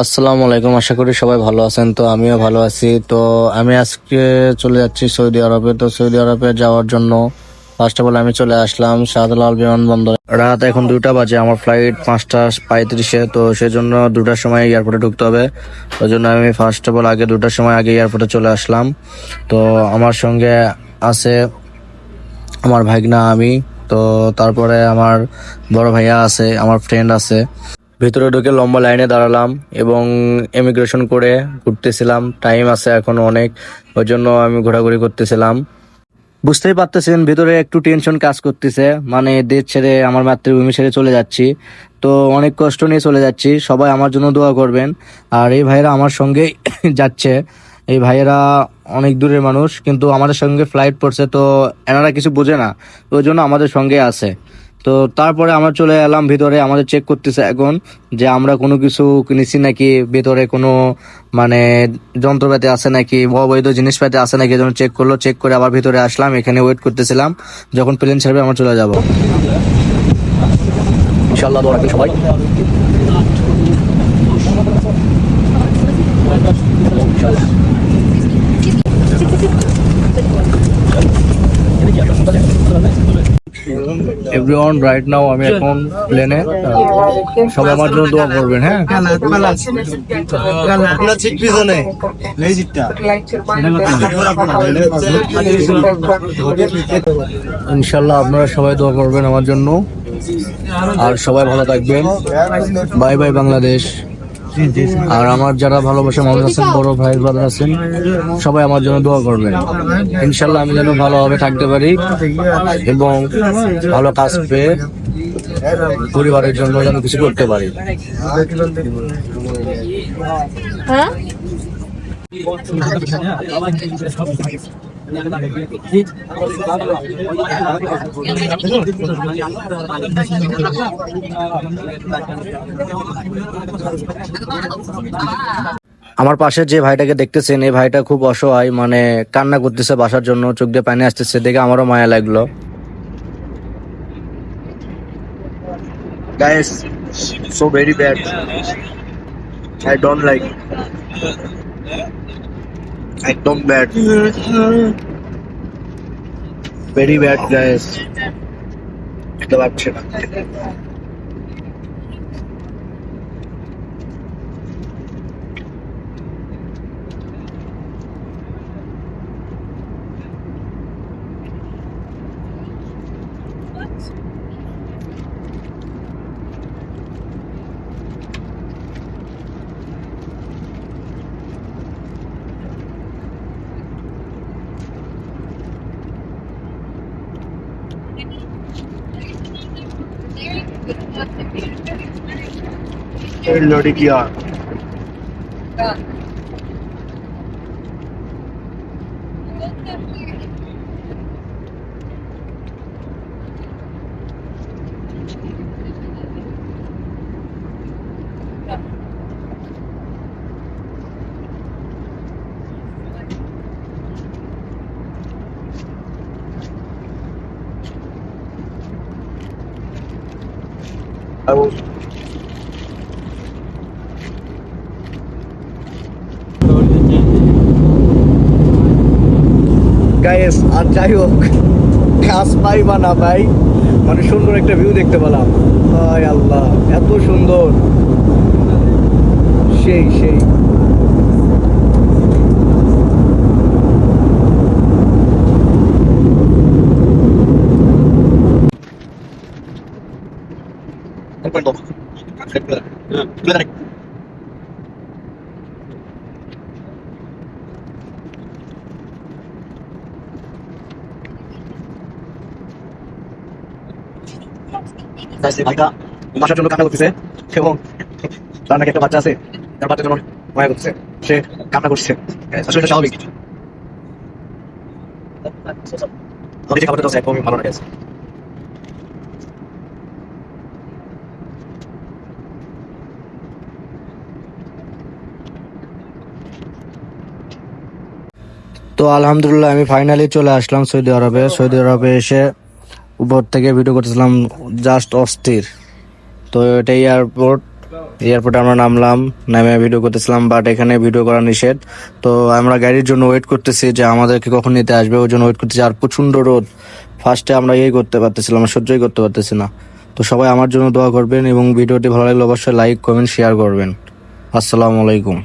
আসসালামু আলাইকুম, আশা করি সবাই ভালো আছেন। তো আমিও ভালো আছি। তো আমি আজকে চলে যাচ্ছি সৌদি আরবে। তো সৌদি আরবে যাওয়ার জন্য ফার্স্ট অফ অল আমি চলে আসলাম শাহজালাল বিমানবন্দরে। রাত এখন 2টা বাজে, আমার ফ্লাইট 5টা 35-এ। তো সেজন্য 2টার সময় এয়ারপোর্টে ঢুকতে হবে। ওই জন্য আমি ফার্স্ট অফ অল আগে 2টার সময় আগে এয়ারপোর্টে চলে আসলাম। তো আমার সঙ্গে আছে আমার ভাইগনা, আমি, তো তারপরে আমার বড় ভাইয়া আছে, আমার ফ্রেন্ড আছে। ভেতরে ঢুকে লম্বা লাইনে দাঁড়ালাম এবং ইমিগ্রেশন করে ঘুরতেছিলাম। টাইম আছে এখনো অনেক, ওই জন্য আমি ঘোরাঘুরি করতেছিলাম। বুঝতেই পারতেছেন ভিতরে একটু টেনশন কাজ করতেছে, মানে দেশ ছেড়ে, আমার মাতৃভূমি ছেড়ে চলে যাচ্ছি। তো অনেক কষ্ট নিয়ে চলে যাচ্ছি, সবাই আমার জন্য দোয়া করবেন। আর এই ভাইয়েরা আমার সঙ্গে যাচ্ছে। এই ভাইয়েরা অনেক দূরের মানুষ, কিন্তু আমাদের সঙ্গে ফ্লাইট পড়ছে, তো এনারা কিছু বোঝে না, ওই জন্য আমাদের সঙ্গে আছে। তো তারপরে আমরা চলে এলাম ভিতরে। আমাদের চেক করতেছে এখন যে আমরা কোনো কিছু নিচ্ছি নাকি, ভেতরে কোনো মানে যন্ত্রপাতি আছে নাকি, অবৈধ জিনিসপাতি আছে নাকি, যেন চেক করলো। চেক করে আবার ভিতরে আসলাম, এখানে ওয়েট করতেছিলাম যখন প্লেন ছাড়বে আমরা চলে যাব। ইনশাআল্লাহ দোয়া রাখবেন সবাই। এভরিওয়ান, রাইট নাও আমি এখন প্লেনে। সবাই আমার জন্য দোয়া করবেন, হ্যাঁ। ইনশাল্লাহ আপনারা সবাই দোয়া করবেন আমার জন্য, আর সবাই ভালো থাকবেন। Bye bye Bangladesh. আর আমার যারা ভালোবাসা মানুষ আছেন, বড় ভাই ব্রাদার আছেন, সবাই আমার জন্য দোয়া করবেন। ইনশাল্লাহ আমি যেন ভালোভাবে থাকতে পারি এবং ভালো কাজ পেয়ে পরিবারের জন্য যেন কিছু করতে পারি। আমার পাশে যে ভাইটাকে দেখতেছেন, এই ভাইটা খুব অসহায়, মানে কান্না করতেছে বাসার জন্য, চোখ দিয়ে পানি আসতেছে, দেখে আমারও মায়া লাগলো। Guys, so very bad. I don't like. I don't bad. Very bad, guys. The option. लड़कियां গাইস, আর যাই হোক, কাজ পাই বা না পাই, মানে সুন্দর একটা ভিউ দেখতে পেলাম। হায় আল্লাহ, এত সুন্দর, সেই সেই। ভাইটা বাসার জন্য কান্না করতেছে এবং তার নাকি একটা বাচ্চা আছে, তার বাচ্চার জন্য মায়া করতেছে, সে কান্না করছে। আসলে এটা স্বাভাবিক। আমাদের যে খাবারটা চলছে একদমই ভালো লাগে। তো আলহামদুলিল্লাহ আমি ফাইনালি চলে আসলাম সৌদি আরবে। সৌদি আরবে এসে উপর থেকে ভিডিও করতেছিলাম, জাস্ট অস্থির। তো এটাই এয়ারপোর্ট। এয়ারপোর্টে আমরা নামলাম, নামে ভিডিও করতেছিলাম, বাট এখানে ভিডিও করা নিষেধ। তো আমরা গাড়ির জন্য ওয়েট করতেছি যে আমাদেরকে কখন নিতে আসবে, ওই জন্য ওয়েট করতেছি। আর প্রচন্ড রোদ, ফার্স্টে আমরা করতে পারতেছিলাম না, সহ্যই করতে পারতেছি না। তো সবাই আমার জন্য দোয়া করবেন এবং ভিডিওটি ভালো লাগলে অবশ্যই লাইক কমেন্ট শেয়ার করবেন। আসসালামু আলাইকুম।